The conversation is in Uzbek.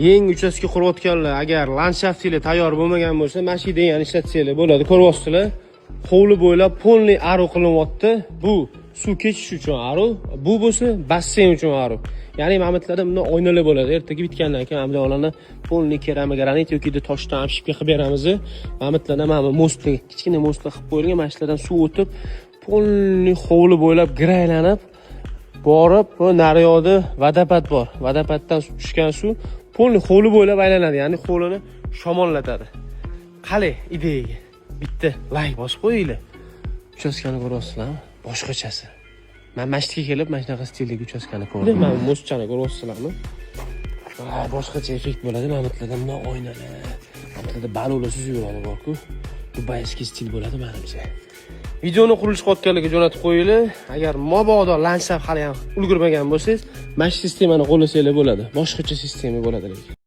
Yangi uchastka qurayotganlar agar landshaftinglar tayyor bo'lmagan bo'lsa, mana shu yerdan ishlatsanglar bo'ladi. Ko'ryapsizlar? Hovli bo'ylab polniy aro qilinyapti. Bu suv kechish uchun aro, bu bo'lsa basseyn uchun aro. Ya'ni mamlatlarda bunday oynalar bo'ladi. Ertaga bitgandan keyin mana bularni polniy keramik granit yoki toshdan shipka qilib beramiz. Mamlatlarda mana mostlar, kichkina mostlar qilib qo'yilgan, mashlardan suv o'tib, polniy hovli bo'ylab giraylanib borib, bu naryoqda vodopad bor. Vodopoddan tushgan suv polniy hovli bo'ylab aylanadi, ya'ni hovlini shamollatadi. Qalay ideyaga bitta like bosib qo'yinglar. Uchastkani ko'ryapsizlarmi? Boshqachasi. Men masjidga kelib, mana shunaqa stildagi uchastkani ko'rdim. Men mo'stchani ko'ryapsizlarmi? Boshqacha effekt bo'ladi. Mamlatlarda bunday oynalar, mamlatlarda balonlar suzib yuradi bor-ku. Dubayskiy stil bo'ladi menimcha. Videoni qurilish qilayotganlarga jo'natib qo'yinglar. Agar mabodo landshaft hali ham ulgurmagan bo'lsangiz, mana shu sistemani qo'llasanglar bo'ladi. Boshqacha sistema bo'ladi lekin.